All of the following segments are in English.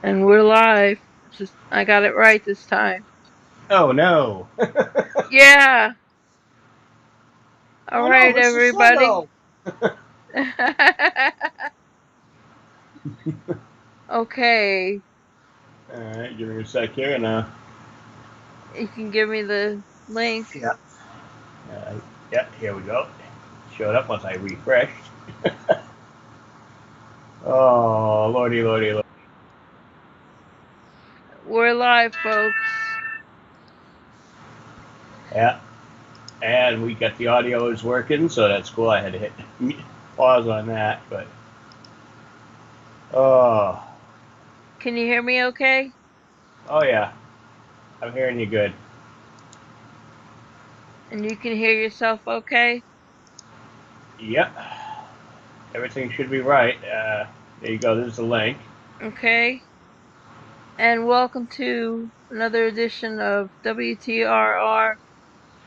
And we're live. I got it right this time. Oh no. Yeah. All Oh no, right, Mr. everybody. Sluggo. Okay. Alright, give me a sec here and You can give me the link. yeah. Uh, yeah, here we go. Showed up once I refreshed. Oh lordy lordy lordy. We're live, folks. Yeah. And we got the audio is working, so that's cool. I had to hit pause on that, but oh Can you hear me okay? oh yeah. I'm hearing you good. And you can hear yourself okay? Yep. Everything should be right. There you go, there's the link. Okay. And welcome to another edition of WTRR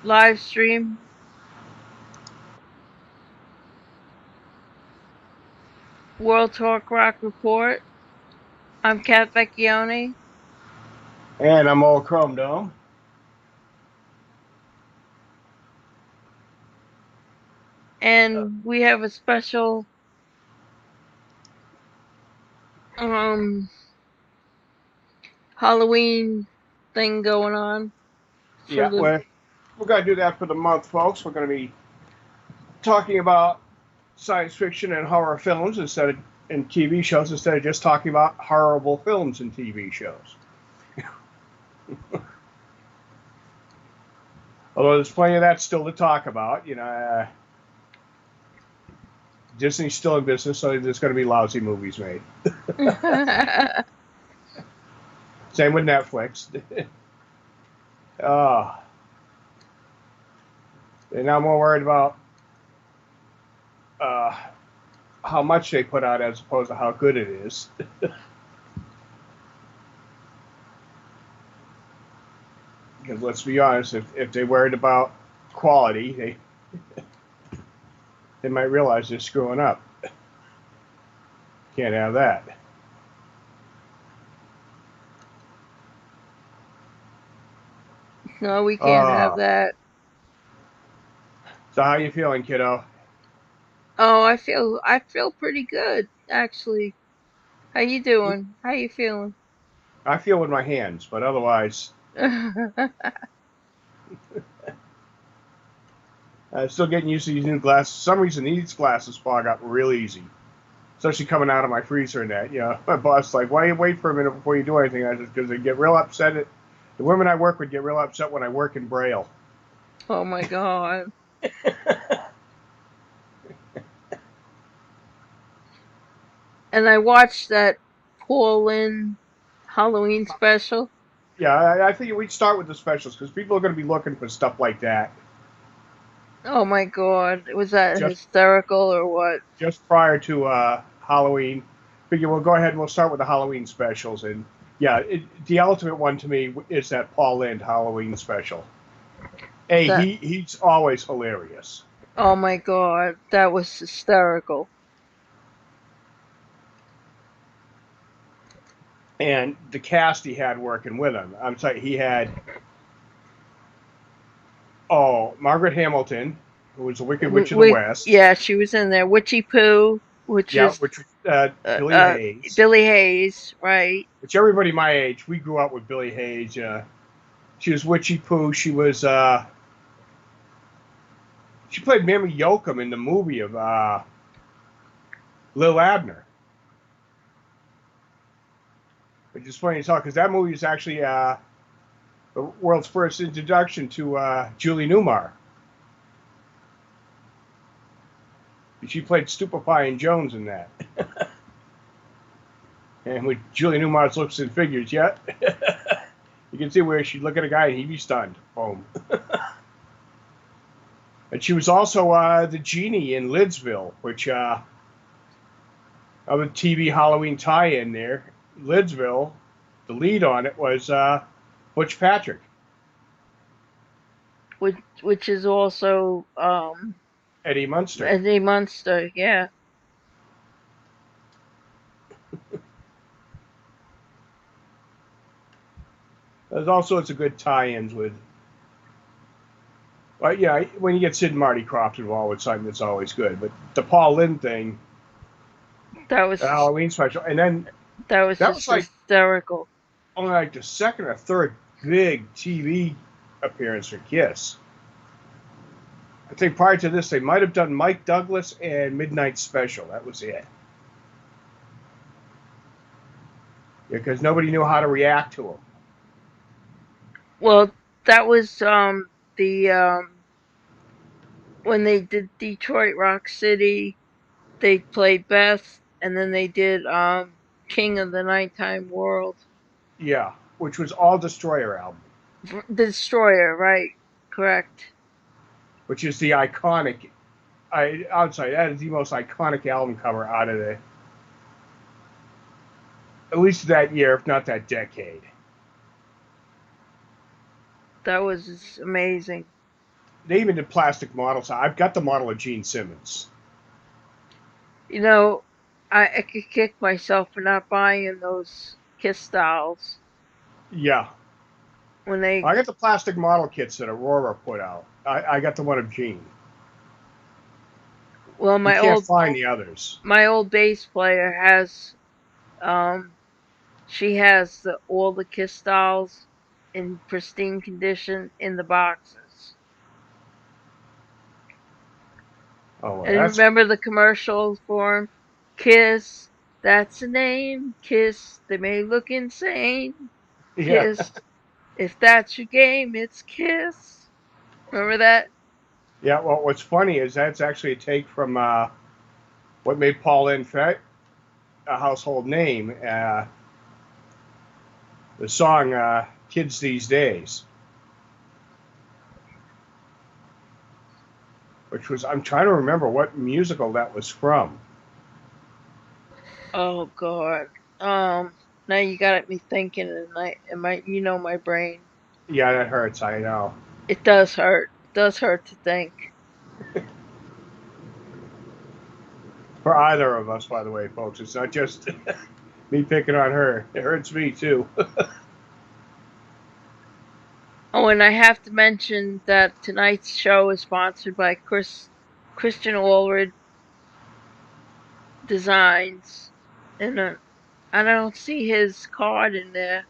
live stream. World Talk Rock Report. I'm Kat Vecchione. And I'm all Chrome Dome. And we have a special um Halloween thing going on for Yeah, the. we're gonna do that for the month, folks. We're gonna be talking about science fiction and horror films instead of in TV shows instead of just talking about horrible films in TV shows. Although there's plenty of that still to talk about. Disney's still in business, so there's going to be lousy movies made. Same with Netflix. uh, they're now more worried about uh, how much they put out as opposed to how good it is. Because let's be honest, if they worried about quality, they might realize they're screwing up. Can't have that. No, we can't have Uh, that. so how you feeling, kiddo? Oh, I feel pretty good actually. How you doing? How you feeling? I feel with my hands, but otherwise, I'm still getting used to these new glasses. For some reason, these glasses fog up real easy, especially coming out of my freezer and that. My boss is like, why you wait for a minute before you do anything? I just because they get real upset. The women I work with get real upset when I work in Braille. Oh my god. And I watched that Paul Lynn Halloween special. Yeah, I think we'd start with the specials because people are going to be looking for stuff like that Oh my god. Was that just hysterical or what? just prior to Halloween. Figure we'll go ahead and we'll start with the Halloween specials. And yeah, the ultimate one to me is that Paul Lynde Halloween special. That He's always hilarious. Oh my god. That was hysterical. And the cast he had working with him. I'm sorry, he had Margaret Hamilton, who was the Wicked Witch of the West. Yeah, she was in there. Witchy Poo, which Yeah, is which uh, Billy uh, Hayes. Billy Hayes, right? Which everybody my age, we grew up with Billy Hayes. She was Witchy Poo. She played Mammy Yoakum in the movie of Lil Abner, which is funny to talk because that movie is actually the world's first introduction to Julie Newmar. She played Stupefying Jones in that. And with Julie Newmar's looks and figures, yeah, you can see where she'd look at a guy and he'd be stunned. Boom. And she was also the genie in Lidsville, which of a TV Halloween tie-in there. Lidsville, the lead on it was Butch Patrick. Which is also Eddie Munster. Eddie Munster, yeah. There's all sorts of good tie-ins with. Well, yeah, when you get Sid and Marty Krofft involved with something, that's always good. But the Paul Lynde thing, That the was Halloween special, and then that was that was just like hysterical. only like the second or third big TV appearance for Kiss. I think prior to this, they might have done Mike Douglas and Midnight Special. That was it. Because nobody knew how to react to them. Well, that was the when they did Detroit Rock City, they played Beth, and then they did King of the Nighttime World. Yeah, which was all Destroyer album, The Destroyer, right? Correct. which is the iconic. Outside that is the most iconic album cover out of the at least that year, if not that decade. That was amazing. They even did plastic models. I've got the model of Gene Simmons. You know, I could kick myself for not buying those Kiss dolls Yeah, when they. I got the plastic model kits that Aurora put out. I got the one of Gene. Well, You can't find the others. my old bass player has um she has all the Kiss dolls in pristine condition in the boxes. Oh, well, And that's remember the commercials for 'em? Kiss, that's the name. Kiss, they may look insane. yeah, Kiss, if that's your game, it's Kiss. Remember that? yeah. Well, what's funny is that's actually a take from what made Paul Lynde a household name. The song "Kids These Days," which was I'm trying to remember what musical that was from. Oh God. Now you got me thinking, and my brain. Yeah, that hurts. I know. It does hurt. It does hurt to think. For either of us, by the way, folks. It's not just me picking on her. It hurts me too. Oh, and I have to mention that tonight's show is sponsored by Christian Allred Designs, and I don't see his card in there.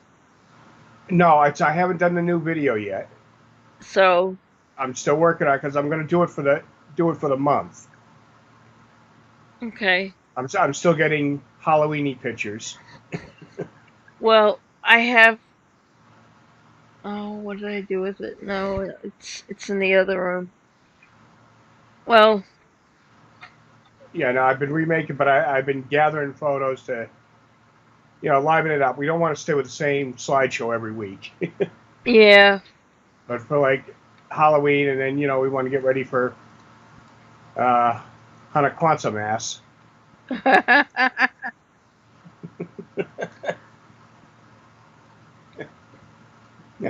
No, I haven't done the new video yet. So I'm still working on it because I'm going to do it for the month. okay. I'm still getting Halloweeny pictures. Well, I have. Oh, what did I do with it? No, it's in the other room. Well, Yeah, no, I've been remaking, but I've been gathering photos to liven it up. We don't want to stay with the same slideshow every week, yeah. but for like Halloween, and then we want to get ready for uh, Hanukkah Mass. I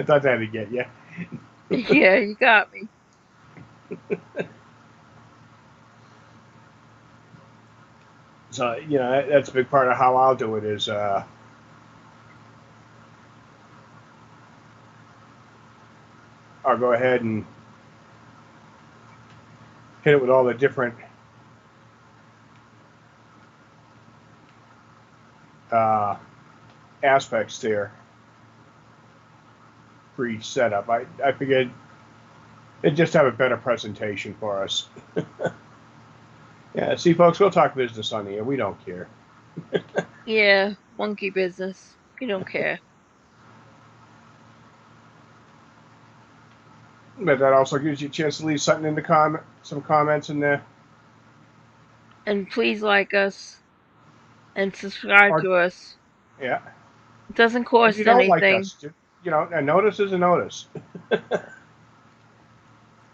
thought that'd get you. Yeah, you got me. So that's a big part of how I'll do it is I'll go ahead and hit it with all the different uh, aspects there for each setup. I figured it'd just have a better presentation for us. Yeah, see, folks, we'll talk business on the air. We don't care. Yeah, monkey business. We don't care. But that also gives you a chance to leave something in some comments in there. And please like us and subscribe Or to us. yeah, It doesn't if you cost don't like anything. us, a notice is a notice.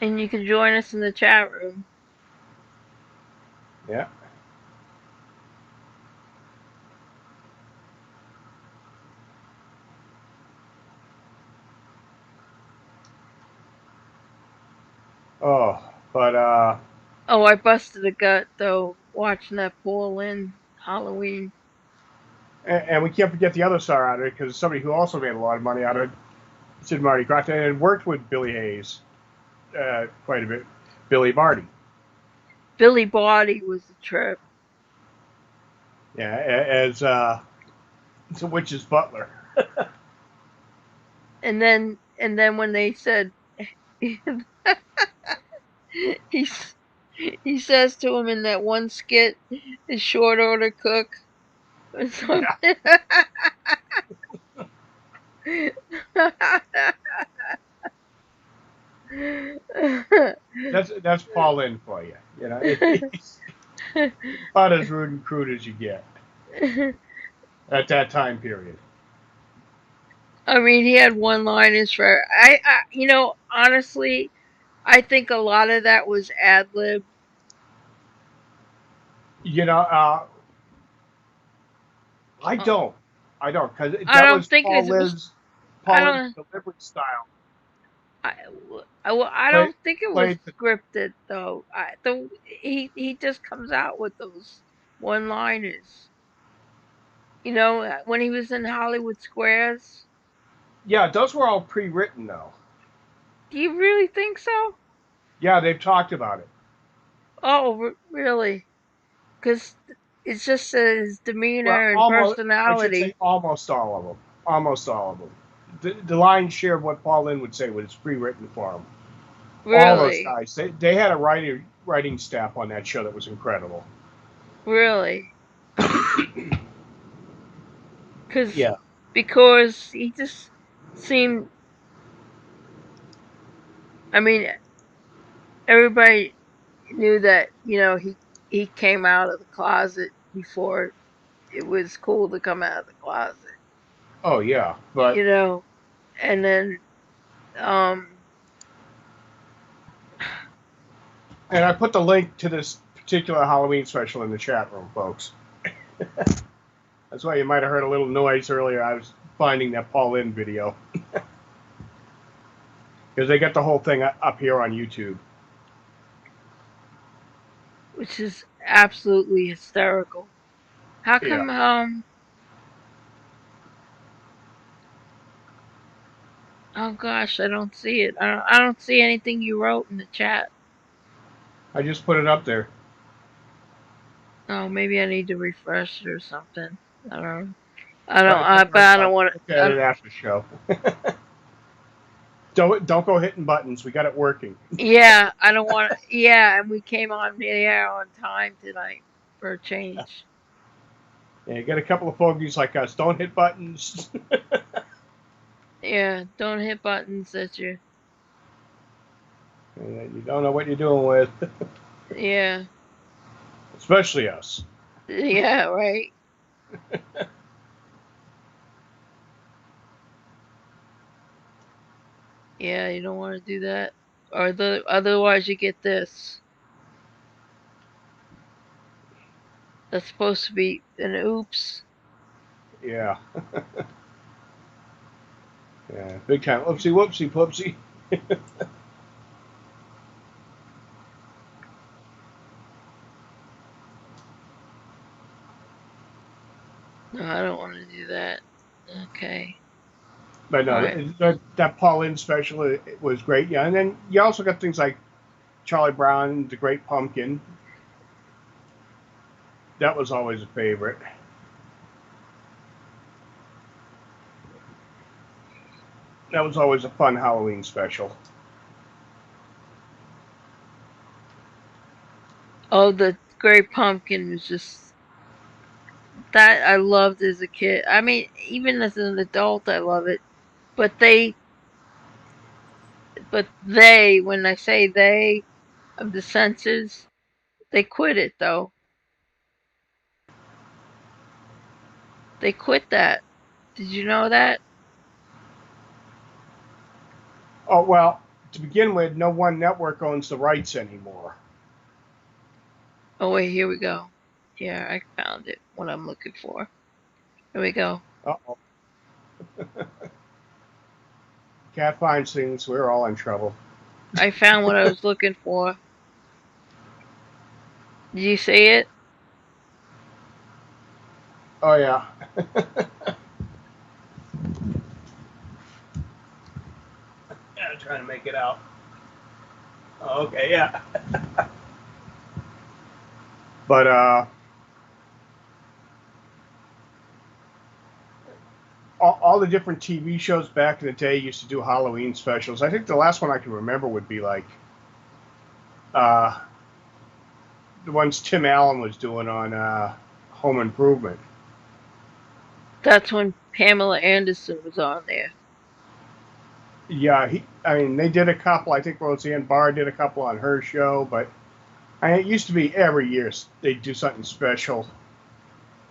And you can join us in the chat room. Yeah. Oh, but Oh, I busted a gut though watching that Paul Lynn Halloween. and we can't forget the other star out of it because somebody who also made a lot of money out of it, Sid Marty Krofft, and worked with Billy Hayes quite a bit. Billy Marty, Billy Body was a trip. yeah, as the witch's butler. And then when they said he's he says to him in that one skit, "Is short order cook" or Yeah, something. that's Paul Lynde for you. You know, he's about as rude and crude as you get at that time period. I mean, he had one-liners for honestly, I think a lot of that was ad lib. You know, I Uh, don't, I don't, because I that don't was think it was. I Paul Lynde's don't. delivery style. I, I Play, don't think it was played the, scripted though. He just comes out with those one-liners. When he was in Hollywood Squares. yeah, those were all pre-written though. Do you really think so? Yeah, they've talked about it. Oh, really? Because it's just his Well, demeanor and almost, I should say personality. almost all of them. Almost all of them. The lion's share of what Paul Lynde would say was pre-written for him. All those Really, guys, they had a writing staff on that show that was incredible. really. Cause Yeah. because he just seemed. I mean, everybody knew that he came out of the closet before it was cool to come out of the closet. Oh yeah, but You know, and then um and I put the link to this particular Halloween special in the chat room, folks. That's why you might have heard a little noise earlier. I was finding that Paul Lynde video because they got the whole thing up here on YouTube. which is absolutely hysterical. How Yeah, come oh gosh, I don't see it. I don't see anything you wrote in the chat. I just put it up there. Oh, maybe I need to refresh it or something. I don't I don't Don't I but worry I about don't it. want Look at to it after the show. Don't go hitting buttons. We got it working. yeah, I don't want yeah, and we came on the air on time tonight for a change. Yeah, you get a couple of fogies like us. Don't hit buttons. Yeah, don't hit buttons that you You don't know what you're doing with, yeah. especially us. Yeah, right. Yeah, you don't want to do that. Or otherwise you get this. That's supposed to be an oops. Yeah, yeah, big time. Oopsie, whoopsie, poopsie. No, I don't want to do that. Okay. But All no, right. that Paul Lynde special it was great. Yeah, and then you also got things like Charlie Brown, The Great Pumpkin. That was always a favorite. That was always a fun Halloween special. Oh, the Great Pumpkin was just that I loved as a kid. I mean, even as an adult, I love it. But when I say they of the censors, they quit it though. They quit that. Did you know that? Oh well, to begin with, no one network owns the rights anymore. Oh wait, here we go. Yeah, I found it. What I'm looking for. Here we go. Uh-oh. Cat finds things. We're all in trouble. I found what I was looking for. Did you see it? Oh yeah. trying to make it out. Oh, okay, yeah. But all the different TV shows back in the day used to do Halloween specials. I think the last one I can remember would be like the ones Tim Allen was doing on Home Improvement. That's when Pamela Anderson was on there. Yeah, I mean, they did a couple. I think Roseanne Barr did a couple on her show, but it used to be every year they'd do something special.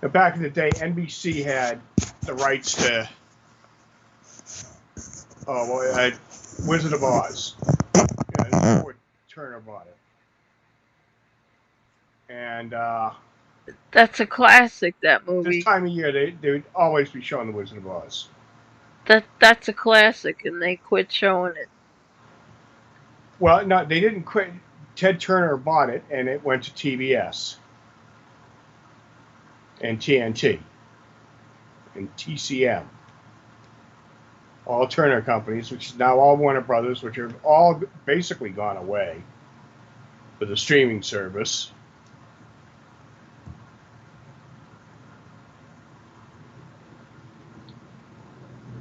Now, back in the day, NBC had the rights to Wizard of Oz. Yeah, before Turner bought it. And That's a classic, that this movie. time of year, they would always be showing the Wizard of Oz. That's a classic, and they quit showing it. Well, no, they didn't quit. Ted Turner bought it, and it went to TBS and TNT and TCM. All Turner companies, which is now all Warner Brothers, which are all basically gone away with the streaming service.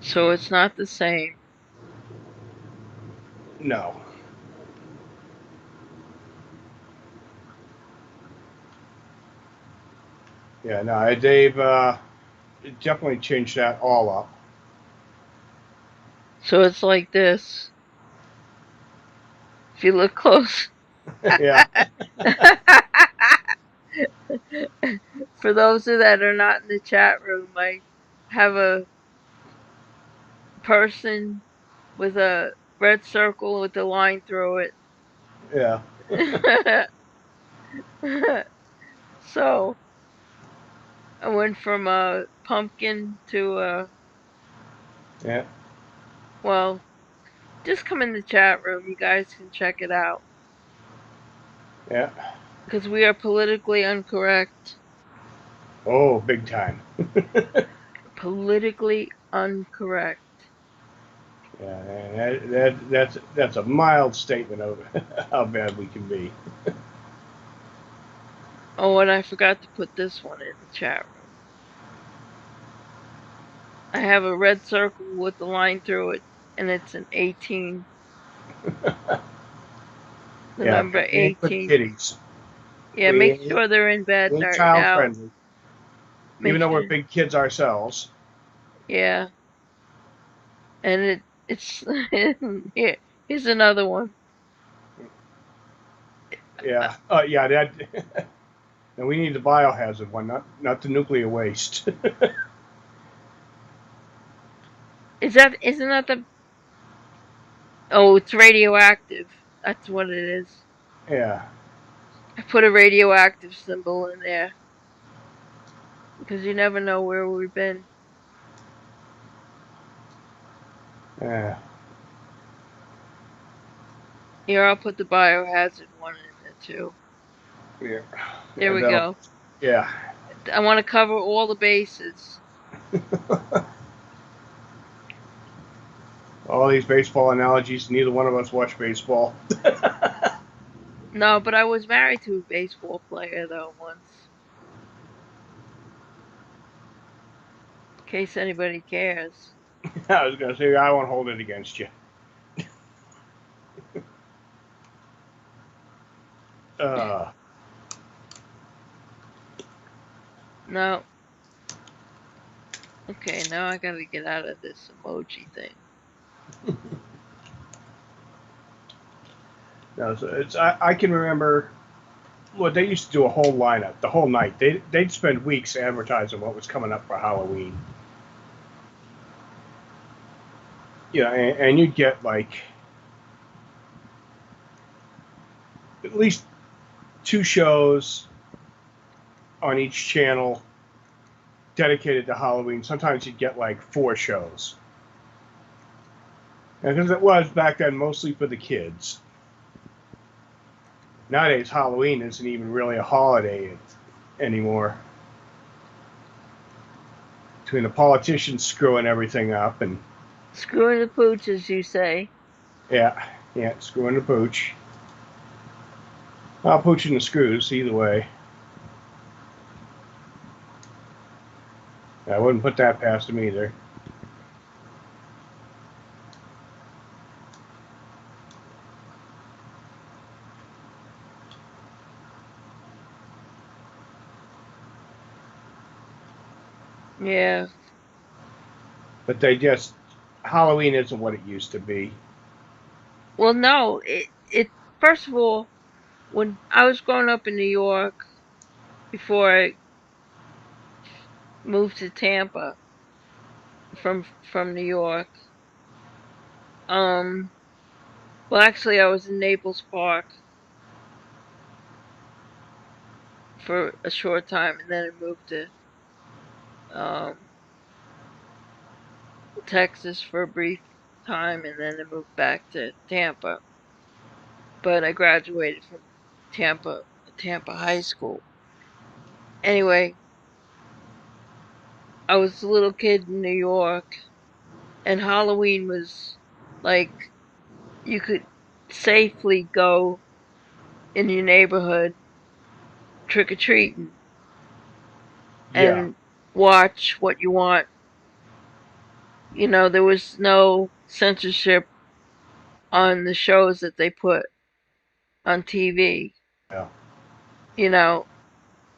So it's not the same. No. Yeah, no, they've definitely changed that all up. So it's like this. If you look close. Yeah, For those that are not in the chat room, I have a person with a red circle with a line through yeah, it. So I went from a pumpkin to a, yeah, well, just come in the chat room. You guys can check it out. yeah. Because we are politically incorrect. Oh, big time. Politically incorrect. Yeah, that's a mild statement of how bad we can be. Oh, and I forgot to put this one in the chat room. I have a red circle with the line through it, and it's an 18. The Yeah, number we ain't for the 18. kiddies. Yeah, We make ain't, sure they're in bed we ain't right child now. friendly, even Make though we're sure. big kids ourselves. Yeah, and it's here. Here's another one. Yeah, yeah. That. And we need the biohazard one, not the nuclear waste. Isn't that the? Oh, it's radioactive. That's what it is. Yeah, I put a radioactive symbol in there because you never know where we've been. yeah, Here, I'll put the biohazard one in there too. yeah. There we That'll, go. yeah. I want to cover all the bases. All these baseball analogies. Neither one of us watch baseball. No, but I was married to a baseball player though once. In case anybody cares. I was gonna say I won't hold it against you. Uh, No. Okay, now I gotta get out of this emoji thing. no, so I can remember. Well, they used to do a whole lineup, the whole night. They'd spend weeks advertising what was coming up for Halloween. Yeah, and you'd get like at least two shows on each channel dedicated to Halloween. Sometimes you'd get like four shows. Because it was back then mostly for the kids. Nowadays, Halloween isn't even really a holiday anymore. Between the politicians screwing everything up and Screwing the pooch, as you say. Yeah, yeah, screw in the pooch. I'll pooch in the screws either way. I wouldn't put that past him either. Yeah. But they just Halloween isn't what it used to be. Well, no, it first of all, when I was growing up in New York before I moved to Tampa from New York, um, well, actually, I was in Naples Park for a short time, and then I moved to um Texas for a brief time, and then I moved back to Tampa. But I graduated from Tampa Tampa High School. Anyway, I was a little kid in New York, and Halloween was like you could safely go in your neighborhood trick or treating Yeah, and watch what you want. You know, there was no censorship on the shows that they put on TV, yeah. you know,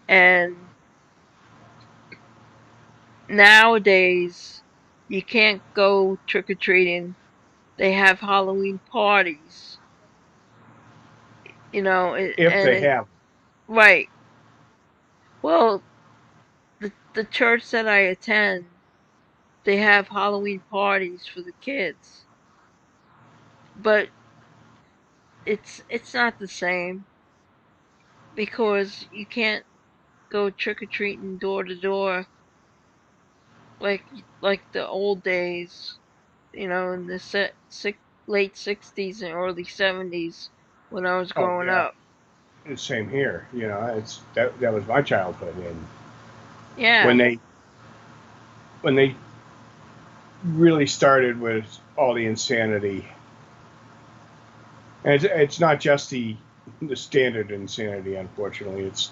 and nowadays you can't go trick or treating. They have Halloween parties, you know, If and they it have, right. Well, the church that I attend, they have Halloween parties for the kids, but it's not the same because you can't go trick or treating door to door like like the old days, you know, in the late '60s and early '70s when I was oh growing yeah, up. it's same here. You know, it's that was my childhood, and when Yeah, they really started with all the insanity, and it's not just the standard insanity. Unfortunately, it's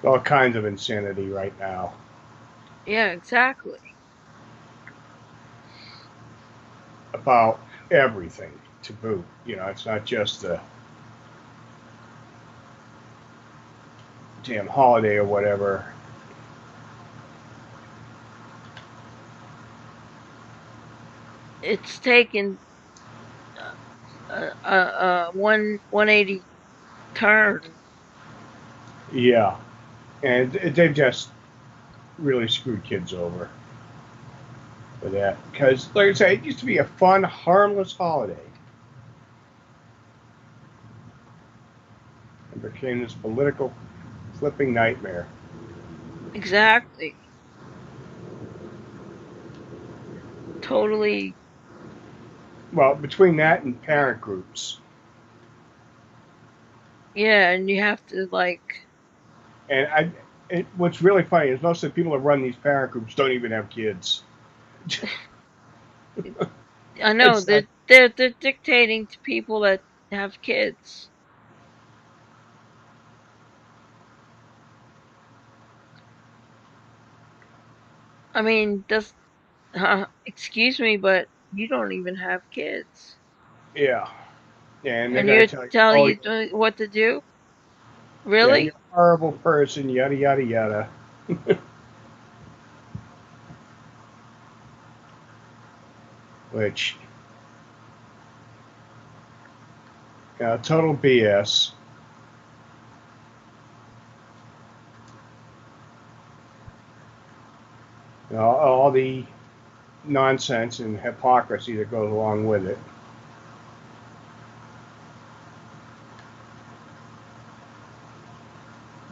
all kinds of insanity right now yeah, exactly. about everything to boot. You know, it's not just the damn holiday or whatever. It's taken a 180 turn. Yeah, and they've just really screwed kids over with that because, like I say, it used to be a fun, harmless holiday, and became this political flipping nightmare. Exactly. Totally. Well, between that and parent groups, Yeah, and you have to like and what's really funny is most of the people that run these parent groups don't even have kids. I know It's like, they're dictating to people that have kids. I mean, does excuse me, but you don't even have kids, yeah, and they're and going to you're tell you, telling oh, you what to do? yeah, you're Really? a horrible person, yada yada yada. Which, total BS. All the nonsense and hypocrisy that goes along with it.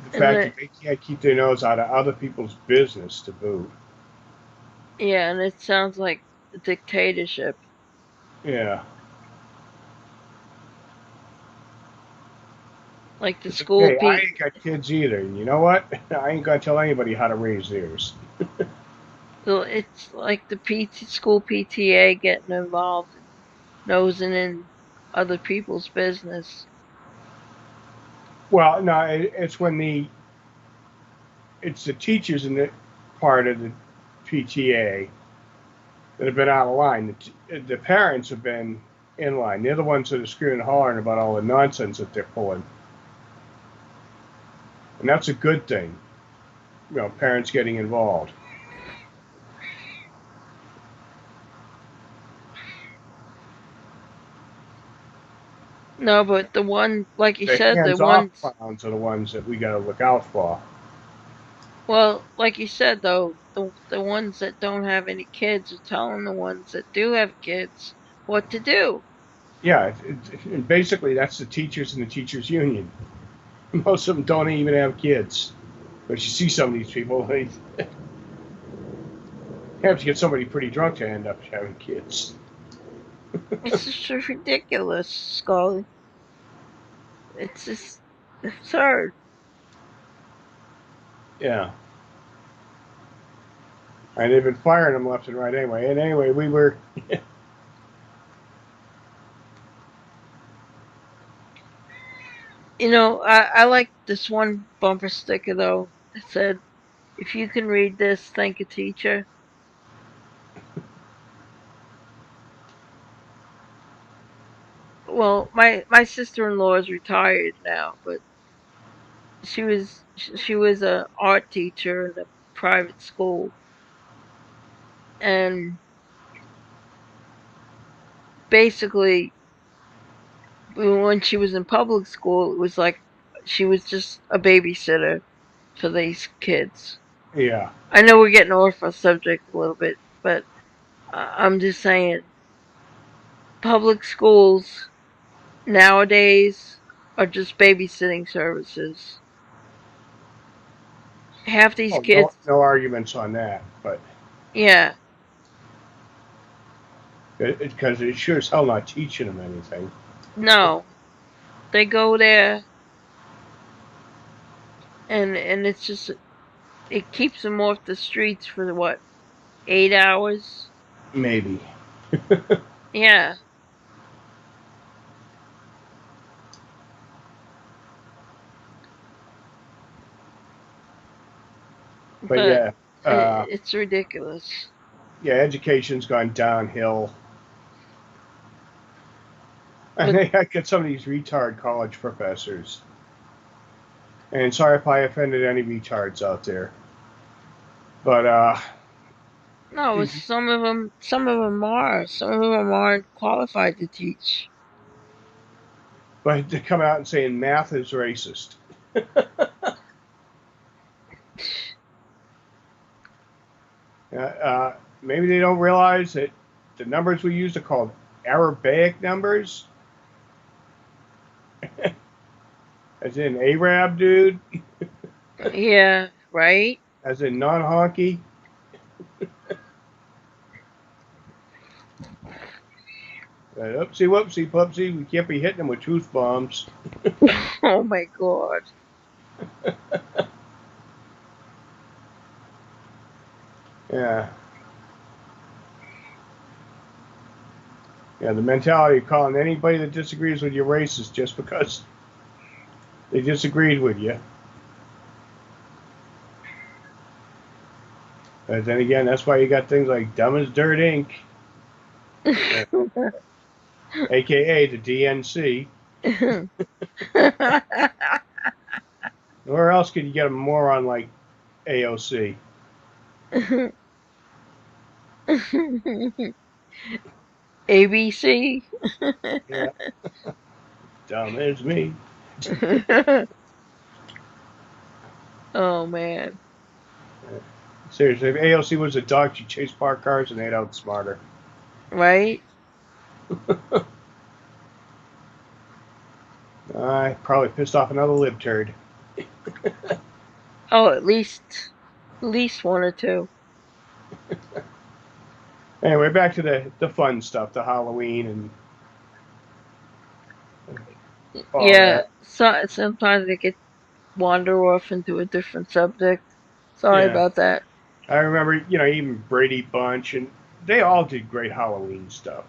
The And fact that they can't keep their nose out of other people's business to boot. yeah, and it sounds like a dictatorship, Yeah. like the It's like, school hey, I P. ain't got kids either. And you know what? I ain't going to tell anybody how to raise theirs. So it's like the PT school PTA getting involved. nosing in other people's business. Well, no, it's when it's the teachers in the part of the PTA that have been out of line. The parents have been in line. They're the ones that are screaming and hollering about all the nonsense that they're pulling, and that's a good thing. Parents getting involved. No, but the one, like you The said, the hands-off ones, clowns are the ones that we got to look out for. well, like you said though, the ones that don't have any kids are telling the ones that do have kids what to do. Yeah, and basically that's the teachers and the teachers union. Most of them don't even have kids. But you see some of these people, they have to get somebody pretty drunk to end up having kids. It's just ridiculous, Scully. It's just absurd. Yeah. And they've been firing them left and right anyway. And anyway, we were. I like this one bumper sticker though. It said, "If you can read this, thank a teacher." Well, my sister-in-law is retired now, but she was a art teacher at a private school, and basically when she was in public school, it was like she was just a babysitter for these kids. Yeah. I know we're getting off our subject a little bit, but I'm just saying, public schools nowadays are just babysitting services. Half these Oh, no, kids, no arguments on that. But yeah, because it sure as hell not teaching them anything. no, they go there and it's just it keeps them off the streets for what, 8 hours? Maybe. Yeah, But but yeah, uh, it's ridiculous. yeah, education's gone downhill. And But they got some of these retard college professors. And sorry if I offended any retards out there. But no, these, some of them aren't qualified to teach. but to come out and saying math is racist. Maybe they don't realize that the numbers we use are called Arabic numbers, as in Arab dude, Yeah, right. as in non honky. Oopsie whoopsie pupsie, we can't be hitting them with truth bombs. Oh my god. Yeah, yeah. The mentality of calling anybody that disagrees with you racist just because they disagreed with you. But then again, that's why you got things like Dumb as Dirt Inc., uh, aka the DNC. Where else could you get a moron like AOC? ABC. Yeah, dumb as me. Oh man. Seriously, if AOC was a dog, she'd chase parked cars and they'd outsmart her. Right? I probably pissed off another libtard. Oh, at least one or two. Anyway, back to the fun stuff, the Halloween and all Yeah, that. so sometimes I get wander off into a different subject. Sorry Yeah, about that. I remember, even Brady Bunch, and they all did great Halloween stuff.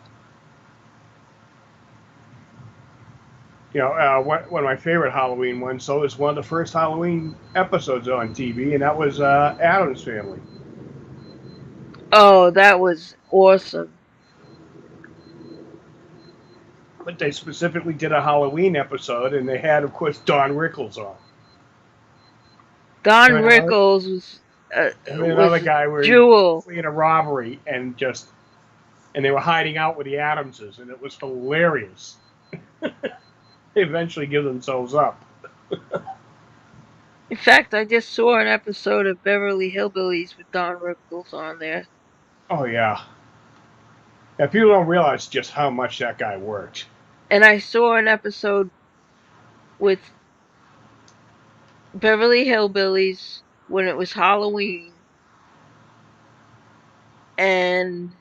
One of my favorite Halloween ones. So it was one of the first Halloween episodes on TV, and that was Adam's Family. Oh, that was awesome. But they specifically did a Halloween episode, and they had, of course, Don Rickles on. Don Him and another, Rickles him and another was guy were Jewel. fleeing a robbery and they were hiding out with the Adamses, and it was hilarious. They eventually give themselves up. In fact, I just saw an episode of Beverly Hillbillies with Don Rickles on there. Oh yeah, yeah. People don't realize just how much that guy worked. And I saw an episode with Beverly Hillbillies when it was Halloween, and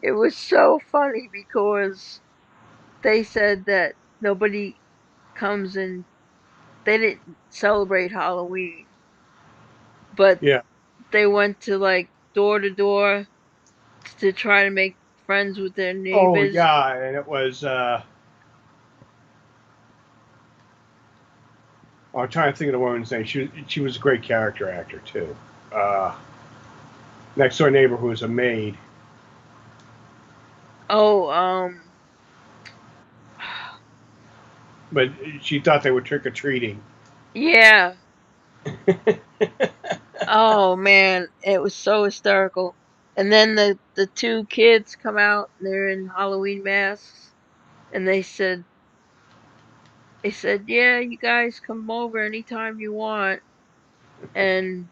it was so funny because they said that nobody comes in, they didn't celebrate Halloween, but Yeah. they went to like door to door to try to make friends with their Oh neighbors. yeah, and it was. I'm trying to think of the woman's name. She was a great character actor too. Uh, Next door neighbor who was a maid, Oh, but she thought they were trick or treating. yeah. Oh man, it was so hysterical. And then the two kids come out and they're in Halloween masks and they said, "Yeah, you guys come over anytime you want." And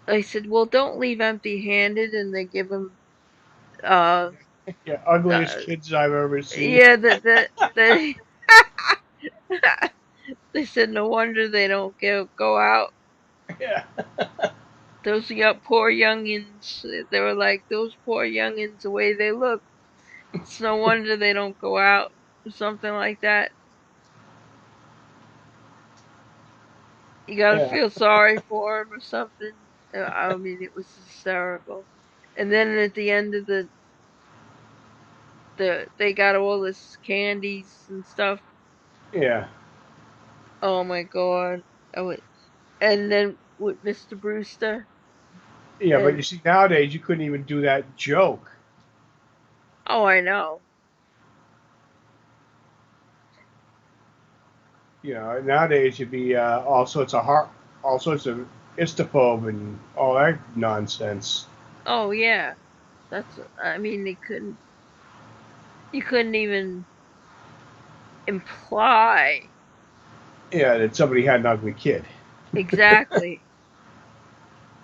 I said, "Well, don't leave empty-handed." And they give them uh, Yeah, ugliest uh kids I've ever seen. yeah, the they said no wonder they don't go out. Yeah, Those poor youngins. They were like, those poor youngins, the way they look. It's no wonder they don't go out or something like that. You gotta yeah, feel sorry for them or something. I mean, it was hysterical. And then at the end of they got all this candies and stuff. yeah, Oh my god! I would, and then with Mr. Brewster yeah. But you and see, nowadays you couldn't even do that joke. oh, I know. Nowadays you'd be all sorts of istophobe and all that nonsense. Oh yeah, that's. I mean, you couldn't even imply Yeah, that somebody had an ugly kid. exactly.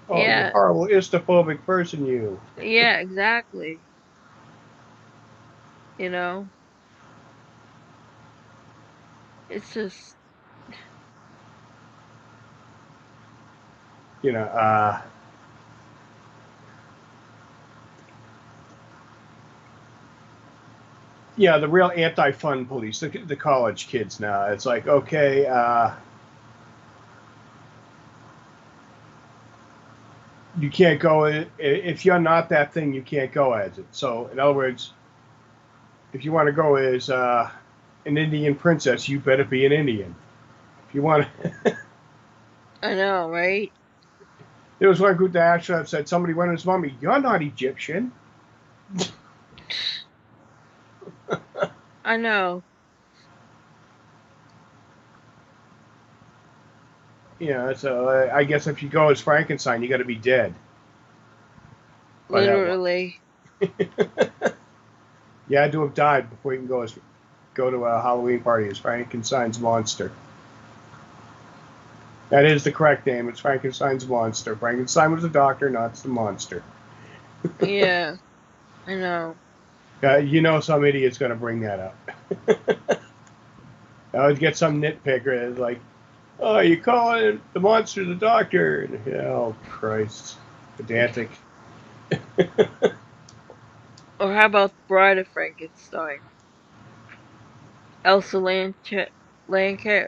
Oh, you Yeah, horrible istophobic person, you. yeah, exactly. You know, it's just You know, uh, yeah, the real anti-fun police, the college kids now. It's like, okay, you can't go if you're not that thing, you can't go as it. So, in other words, if you want to go as an Indian princess, you better be an Indian. If you want, I know, right? there was one group that actually said somebody went as mommy, you're not Egyptian. I know, So I guess if you go as Frankenstein, you got to be dead by that one. literally. You had to have died before you can go to a Halloween party as Frankenstein's monster. That is the correct name. It's Frankenstein's monster. Frankenstein was the doctor, not the monster. Yeah, I know. Some idiot's going to bring that up. I would get some nitpicker that's like, "Oh, you calling the monster the doctor?" And, oh, Christ. Pedantic. Or how about Bride of Frankenstein? Elsa Lanca- Yeah,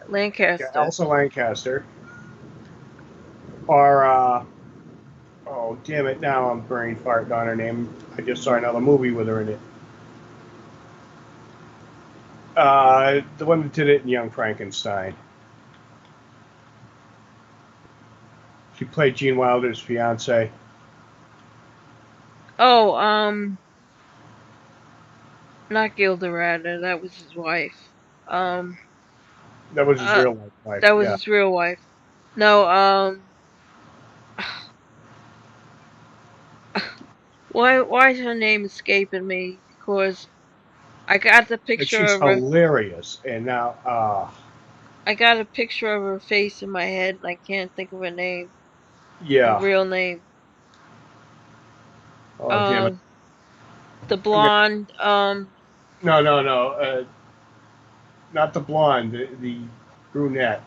Lancaster. Elsa Lancaster. Or, oh, damn it, now I'm brain farting on her name. I just saw another movie with her in it. The one that did it in Young Frankenstein. She played Gene Wilder's fiance. Oh, not Gilda Radner. That was his wife. Um, That was his uh, real life wife. that was Yeah, his real wife. No, why is her name escaping me? Because I got the and picture she's of her. hilarious. And now, I got a picture of her face in my head, and I can't think of her name, her yeah. real name. Oh damn it! Um, the I'm gonna, blonde. no, no, no. Not the blonde. The brunette.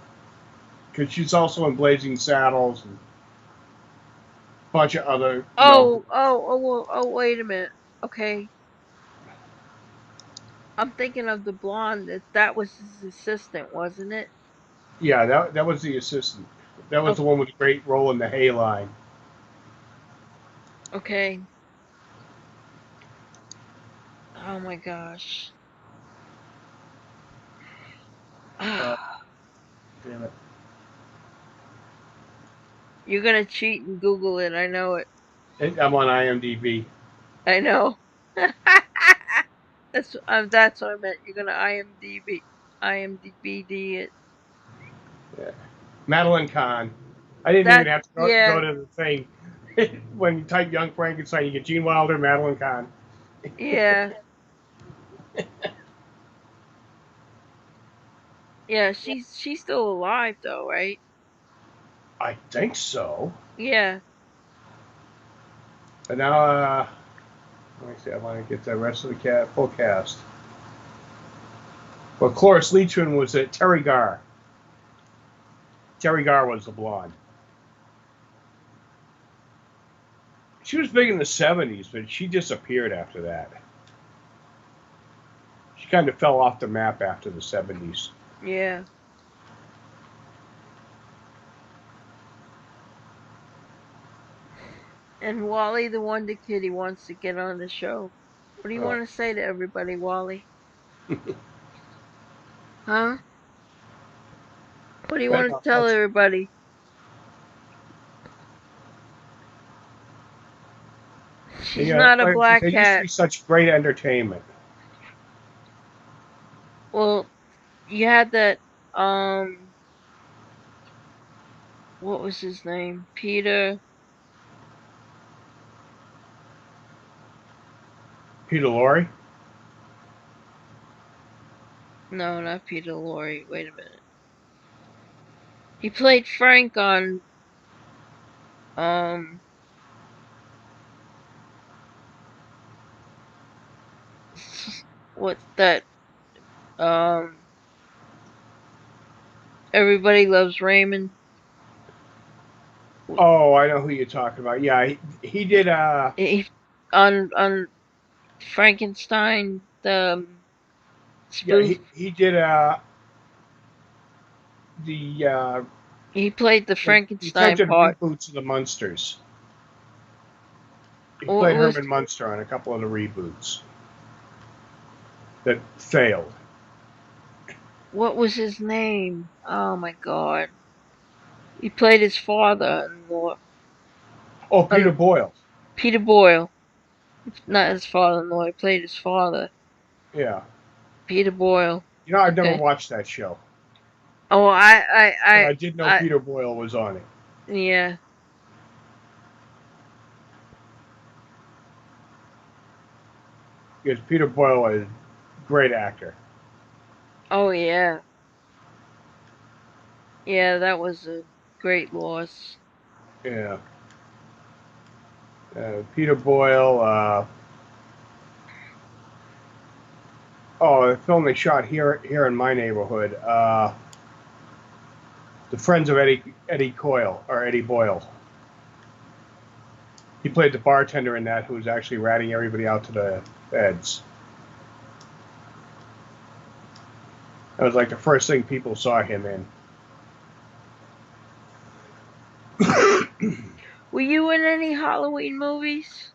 Because she's also in Blazing Saddles and a bunch of other, Wait a minute. Okay, I'm thinking of the blonde. That was his assistant, wasn't it? yeah. That was the assistant. That was Oh, the one with the great role in the Hay line. okay. Oh my gosh. Uh, damn it! You're gonna cheat and Google it. I know it. I'm on IMDb. I know. That's what I meant. You're gonna IMDb it. Yeah. Madeline Kahn. I didn't even That have to go yeah to the thing. When you type Young Frankenstein, you get Gene Wilder, Madeline Kahn. yeah yeah. She's still alive though, right? I think so. Yeah. But now, let me see. I want to get the rest of the full cast. Well, Cloris Leachman was at Terry Garr. Terry Garr was the blonde. She was big in the 70s, but she disappeared after that. She kind of fell off the map after the 70s. Yeah. And Wally the Wonder Kid, he wants to get on the show. What do you Oh. want to say to everybody, Wally? Huh? What do you But want to tell everybody? She's yeah, not a like I said, black there used to cat. be such great entertainment. Well, you had that, um, what was his name? Peter. Peter Lorre? No, not Peter Lorre. Wait a minute. He played Frank on, um, what's that? Um, Everybody Loves Raymond. Oh, I know who you're talking about. Yeah, he did. He, on Frankenstein, the Yeah, spoof. he did. The He played the the Frankenstein attempted part. reboots of the Munsters. He What played was Herman Munster on a couple of the reboots that failed. what was his name? Oh my god. He played his father-in-law. Oh, Peter Um, Boyle. Peter Boyle. Not his father-in-law. He played his father. Yeah. Peter Boyle. You know, I've never Okay. watched that show, Oh, but I did know I. Peter Boyle was on it Yeah. because Peter Boyle is a great actor. Oh yeah. Yeah, that was a great loss. Yeah. Peter Boyle. Oh, the film they shot here in my neighborhood. The Friends of Eddie Coyle or Eddie Boyle. He played the bartender in that, who was actually ratting everybody out to the beds. That was like the first thing people saw him in. Were you in any Halloween movies?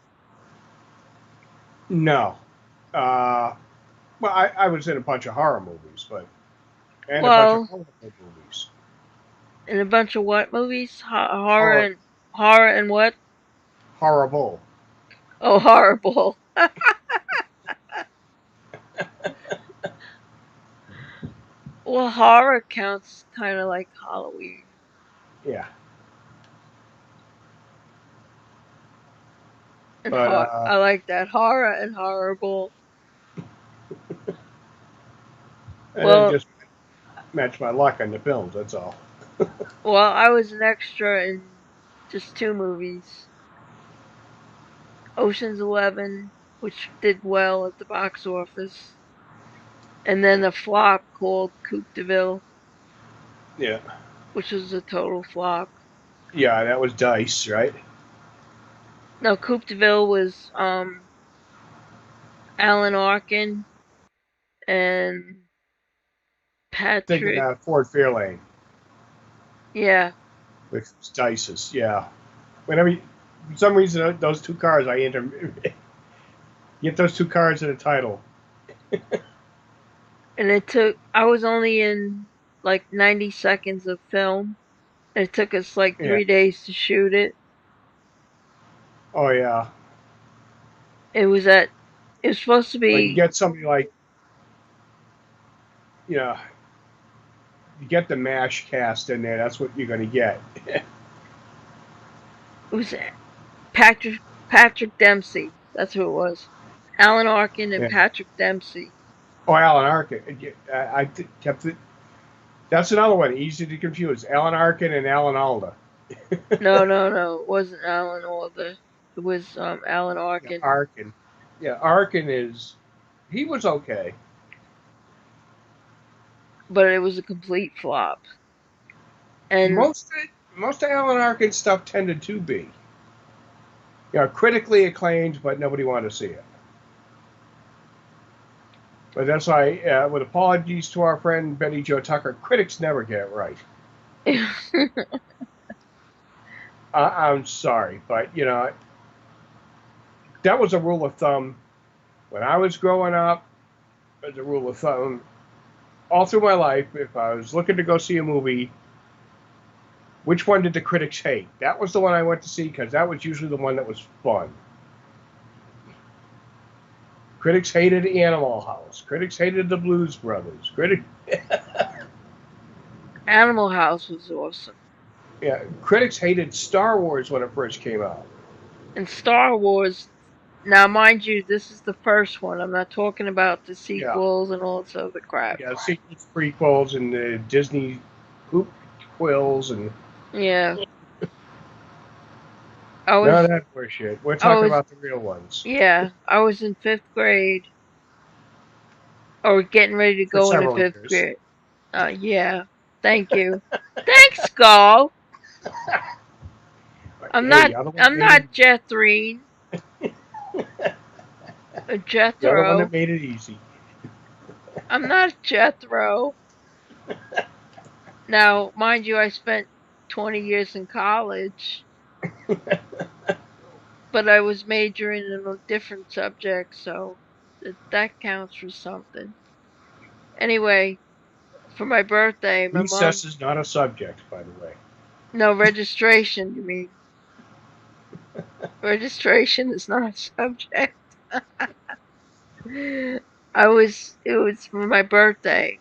No, uh, Well, I was in a bunch of horror movies, but and a bunch of Well, horror movies. in a bunch of what movies? Horror Horror, and horror and what? horrible. Oh, horrible. Well, horror counts kind of like Halloween. Yeah, And but I like that horror and horrible. and then Well, just match my luck on the films. That's all. I was an extra in just two movies. Ocean's 11, which did well at the box office, and then a flop called Coupe de Ville, Yeah, which was a total flop. yeah, that was Dice, right? No, Coupe de Ville was Alan Arkin and Thinking Patrick. Ford Fairlane, Yeah, with Dice's. Yeah, whenever for some reason those two cars I get those two cars in a title. and it took. I was only in like 90 seconds of film. And it took us like Yeah. 3 days to shoot it. Oh yeah. It was at. It was supposed to But you be. get somebody like you know you get the Mash cast in there. That's what you're going to get. It was Patrick Dempsey. That's who it was. Alan Arkin and Yeah. Patrick Dempsey. Oh, Alan Arkin. Kept it. That's another one easy to confuse. Alan Arkin and Alan Alda. No, no, no. It wasn't Alan Alda. It was Alan Yeah, Arkin. Arkin. Yeah, Arkin is. He was okay. But it was a complete flop. And Most of Alan Arkin's stuff tended to be, critically acclaimed, but nobody wanted to see it. But that's why, with apologies to our friend Betty Jo Tucker, critics never get it right. I'm sorry, but that was a rule of thumb when I was growing up. As a rule of thumb, all through my life, if I was looking to go see a movie, which one did the critics hate? That was the one I went to see because that was usually the one that was fun. Critics hated Animal House. Critics hated the Blues Brothers. Animal House was awesome. Critics hated Star Wars when it first came out. And Star Wars. Now, mind you, this is the first one. I'm not talking about the Yeah, sequels and all this other crap. yeah, sequels, prequels, and the Disney poop quills and Yeah, I none of was, that bullshit. We're I talking was, about the real ones yeah, I was in fifth grade, or getting ready to for go into several fifth years. grade. Yeah, thank you. Thanks, Skull. But hey, the other one I'm made it. not Jethrine or The other one Jethro. that made it easy. I'm not Jethro. Now, mind you, I spent 20 years in college, but I was majoring in a different subject, so that counts for something. Anyway, for my birthday, my Recess mom. is not a subject, by the way. No, registration, you mean. Registration is not a subject. It was for my birthday,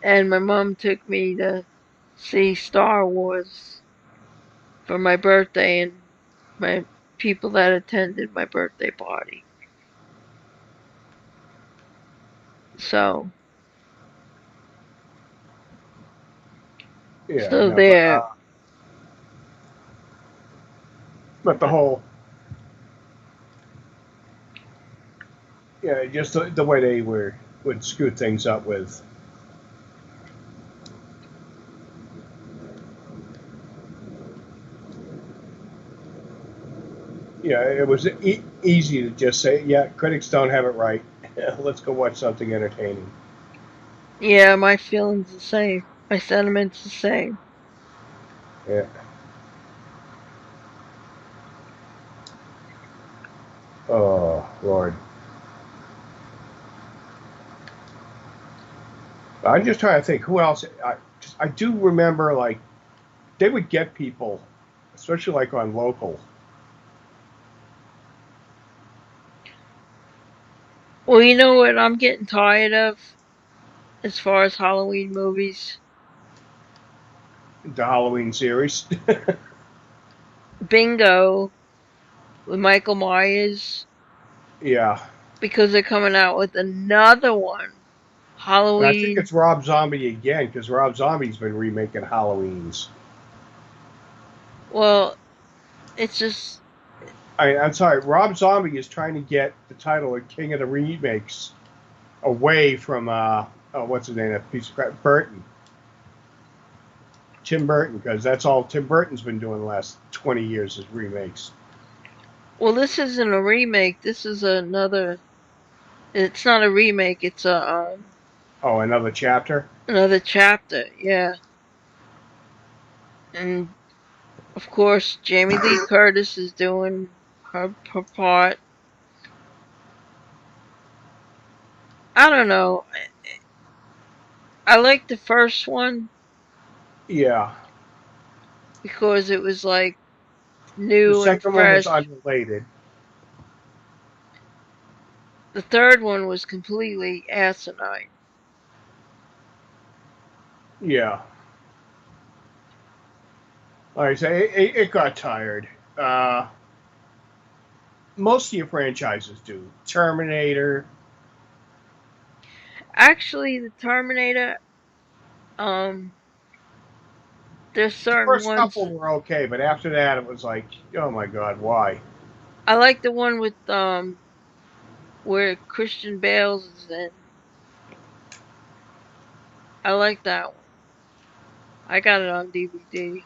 and my mom took me to see Star Wars for my birthday and my people that attended my birthday party. So, Yeah, so no, but there. the whole just the way they would screw things up with. Yeah, it was easy to just say, yeah, critics don't have it right. Let's go watch something entertaining. Yeah, my feelings the same. My sentiments the same. Yeah. Oh Lord. I'm just trying to think who else. I do remember like they would get people, especially like on local. Well, you know what I'm getting tired of as far as Halloween movies? The Halloween series. Bingo with Michael Myers, Yeah, because they're coming out with another one. and I think Halloween. it's Rob Zombie again because Rob Zombie's been remaking Halloweens. Well, it's just I'm sorry, Rob Zombie is trying to get the title of King of the Remakes away from what's his name, that piece of crap, Burton, Tim Burton, because that's all Tim Burton's been doing the last 20 years is remakes. well, this isn't a remake. This is another. It's not a remake. It's a Oh, another chapter. another chapter. Yeah, and of course Jamie Lee Curtis is doing her part. I don't know. I like the first one Yeah, because it was like the new and second one was fresh. unrelated. The third one was completely asinine. Yeah, like I say, it got tired. Uh, Most of your franchises do. Terminator. Actually, the Terminator, um, there's The certain first ones. couple were okay, but after that, it was like, oh my god, why? I like the one with where Christian Bale's is in. I like that one. I got it on DVD.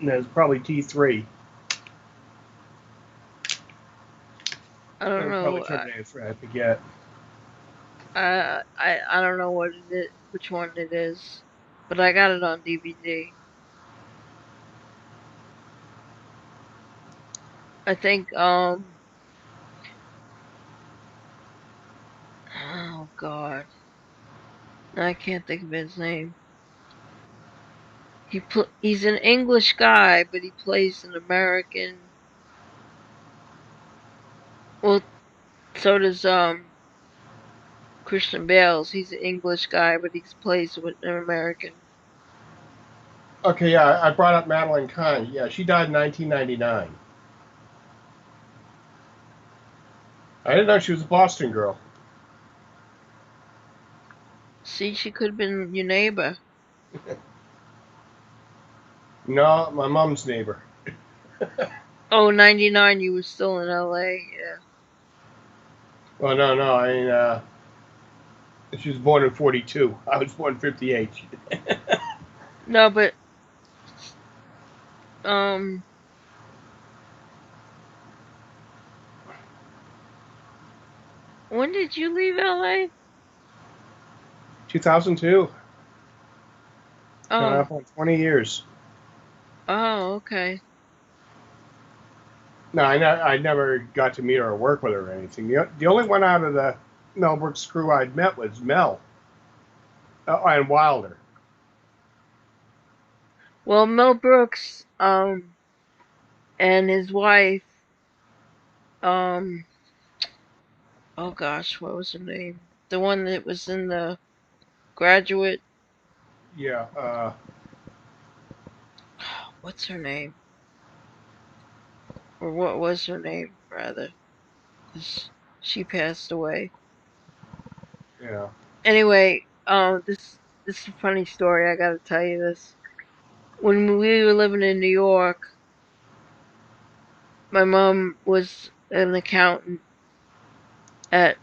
And there's probably T3. I don't Or probably know. Terminator 3, I forget. I don't know what it is, which one it is, but I got it on DVD. I think oh god, I can't think of his name. He's an English guy, but he plays an American. Well, so does Christian Bale's. He's an English guy, but he plays with an American. Okay, yeah, I brought up Madeline Kahn. Yeah, she died in 1999. I didn't know she was a Boston girl. See, she could have been your neighbor. No, my mom's neighbor. Oh, 99, you were still in LA, yeah. Well, no, I mean, she was born in 42. I was born in 58. No, but um, when did you leave LA? 2002. Coming Oh, up on 20 years. oh, okay. No, I never got to meet her or work with her or anything. The only one out of the Mel Brooks crew I'd met was Mel and Wilder. Well, Mel Brooks, and his wife, um, oh gosh, what was her name? The one that was in the Graduate. Yeah, What's her name? Or what was her name, rather? Because she passed away. yeah. Anyway, this is a funny story. I gotta tell you this. When we were living in New York, my mom was an accountant at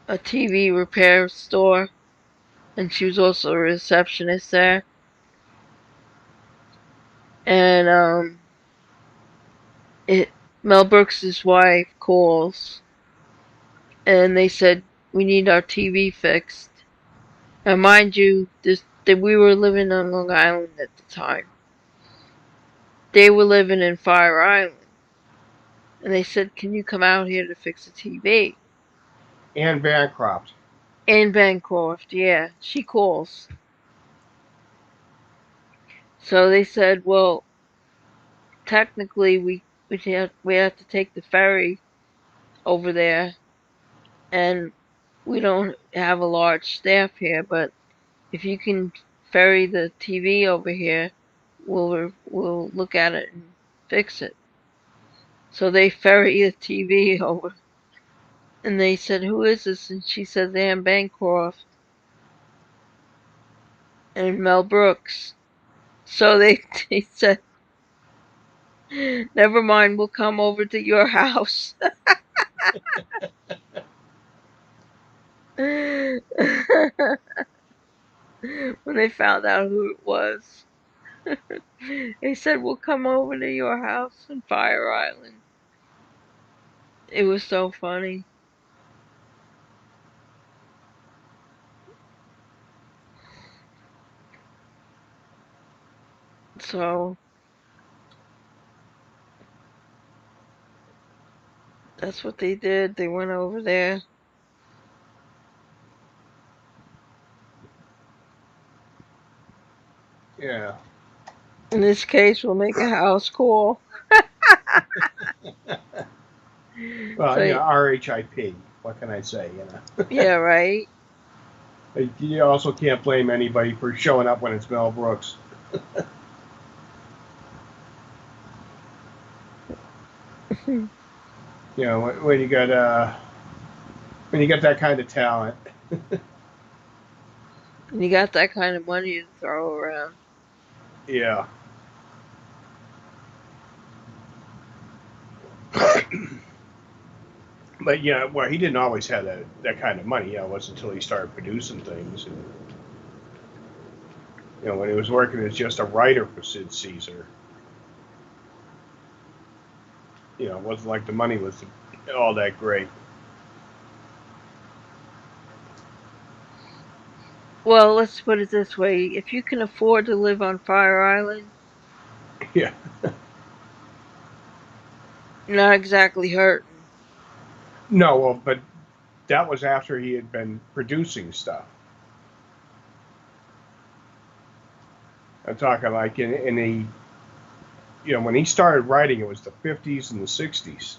a TV repair store, and she was also a receptionist there. And it Mel Brooks's wife calls, and they said we need our TV fixed. Now, mind you, this that we were living on Long Island at the time. They were living in Fire Island, and they said, "Can you come out here to fix the TV?" Anne Bancroft. Anne Bancroft, yeah, she calls. So they said, well, technically we have to take the ferry over there, and we don't have a large staff here, but if you can ferry the TV over here, we'll look at it and fix it. So they ferry the TV over, and they said, "Who is this?" And she said, "Anne Bancroft and Mel Brooks." So they said, "Never mind, we'll come over to your house." When they found out who it was, they said, "We'll come over to your house in Fire Island." It was so funny. So that's what they did. They went over there. Yeah. In this case, we'll make a house call. Well, So RHIP. What can I say? yeah, right. You also can't blame anybody for showing up when it's Mel Brooks. When you got that kind of talent. And you got that kind of money to throw around. Yeah. But well, he didn't always have that kind of money. It wasn't until he started producing things, and when he was working as just a writer for Sid Caesar. It wasn't like the money was all that great. Well, let's put it this way: if you can afford to live on Fire Island, Yeah. you're not exactly hurting. No, well, but that was after he had been producing stuff. I'm talking like in the when he started writing, it was the 50s and the 60s.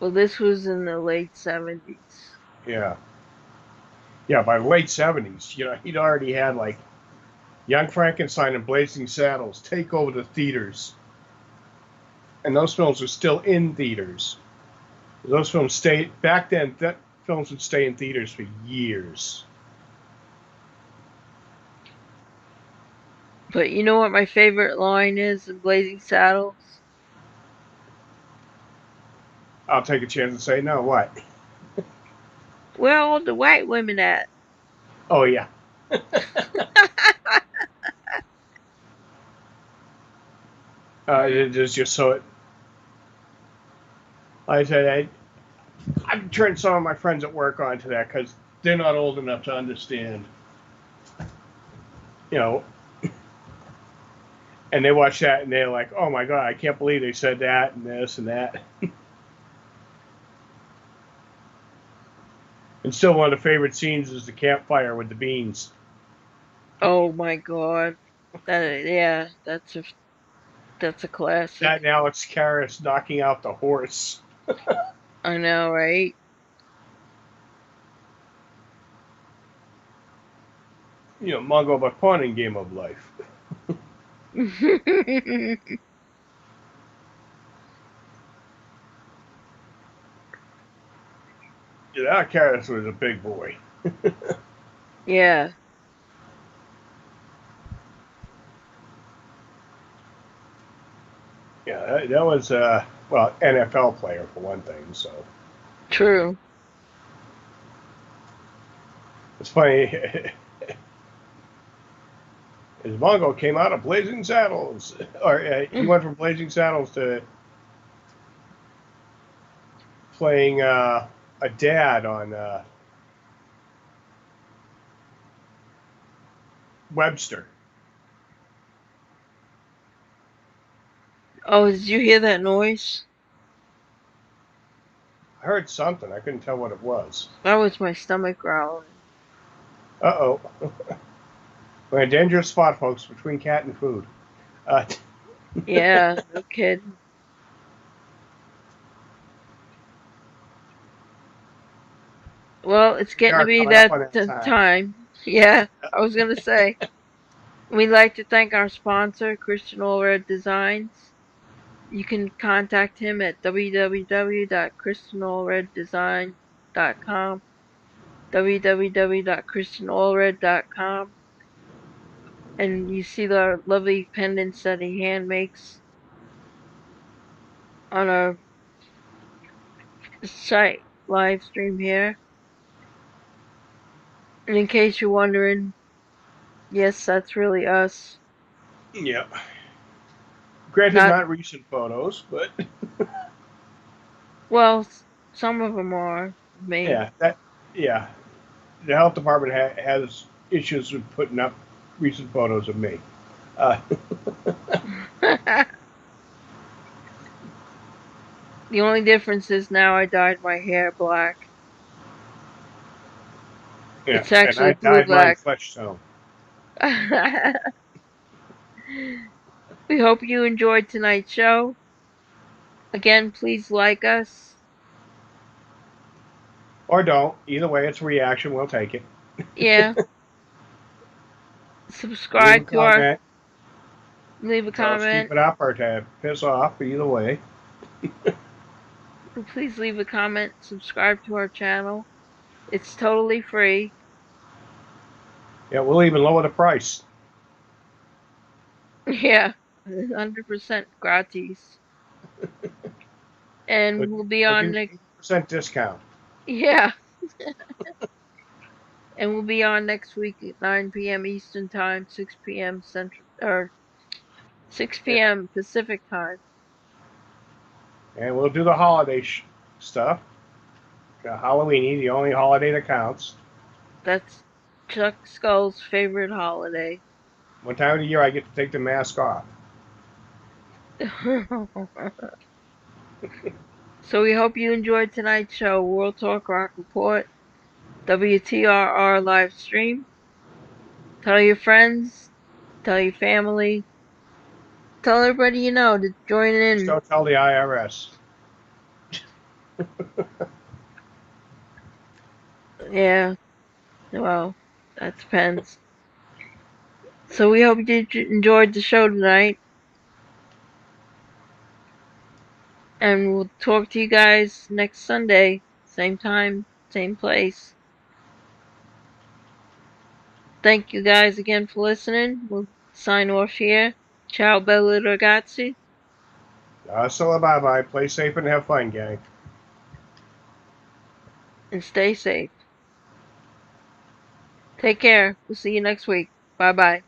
Well, this was in the late 70s. Yeah. Yeah, by the late 70s, he'd already had like Young Frankenstein and Blazing Saddles take over the theaters. And those films were still in theaters. Those films stayed back then. That films would stay in theaters for years. But you know what my favorite line is in Blazing Saddles? I'll take a chance and say, no, what? Where are all the white women at? Oh yeah. It is just so. Like I said, I've turned some of my friends at work onto that because they're not old enough to understand. You know, and they watch that and they're like, "Oh my god, I can't believe they said that and this and that." And still, one of the favorite scenes is the campfire with the beans. Oh my god. Yeah, that's a classic. That and Alex Karras knocking out the horse. I know, right? Mongo but fun in Game of Life. Yeah, Alex Karras was a big boy. Yeah, Yeah, that was well, NFL player for one thing. So true. it's funny. His Mongo came out of Blazing Saddles, or he went from Blazing Saddles to playing a dad on Webster. Oh, did you hear that noise? I heard something. I couldn't tell what it was. That was my stomach growling. Uh oh. We're in a dangerous spot, folks, between cat and food. Uh, Yeah, no kidding. Well, it's we getting to are be coming up that on that time. time. Yeah, I was gonna say. We'd like to thank our sponsor, Christian Allred Designs. You can contact him at www.christianallreddesign.com, www.christianallred.com, and you see the lovely pendants that he hand makes on our site live stream here. And in case you're wondering, yes, that's really us. Yeah. Granted, Not not recent photos, but well, some of them are me. yeah, yeah. The health department has issues with putting up recent photos of me. Uh, The only difference is now I dyed my hair black. yeah, It's and actually I blue dyed mine black. flesh tone. We hope you enjoyed tonight's show. Again, please like us. Or don't. Either way, it's a reaction. We'll take it. Yeah, Leave a subscribe to our, comment. leave a Tell us to keep comment. it up or to piss off. Either way. Please leave a comment. Subscribe to our channel. It's totally free. Yeah, we'll even lower the price. Yeah, 100% gratis. We'll, And we'll be we'll on give you next. 80% discount. Yeah, and we'll be on next week at 9 p.m. Eastern Time, 6 p.m. Central, or 6 Yeah. p.m. Pacific Time. And we'll do the holiday stuff. Halloween, the only holiday that counts. That's Chuck Skull's favorite holiday. One time of the year, I get to take the mask off. So we hope you enjoyed tonight's show, World Talk Rock Report, WTRR live stream. Tell your friends, tell your family, tell everybody you know to join Just in. don't tell the IRS. Yeah, well, that depends. So we hope you enjoyed the show tonight, and we'll talk to you guys next Sunday, same time, same place. Thank you guys again for listening. We'll sign off here. Ciao, bella ragazzi, So bye bye. Play safe and have fun, gang. and stay safe. Take care. We'll see you next week. Bye bye.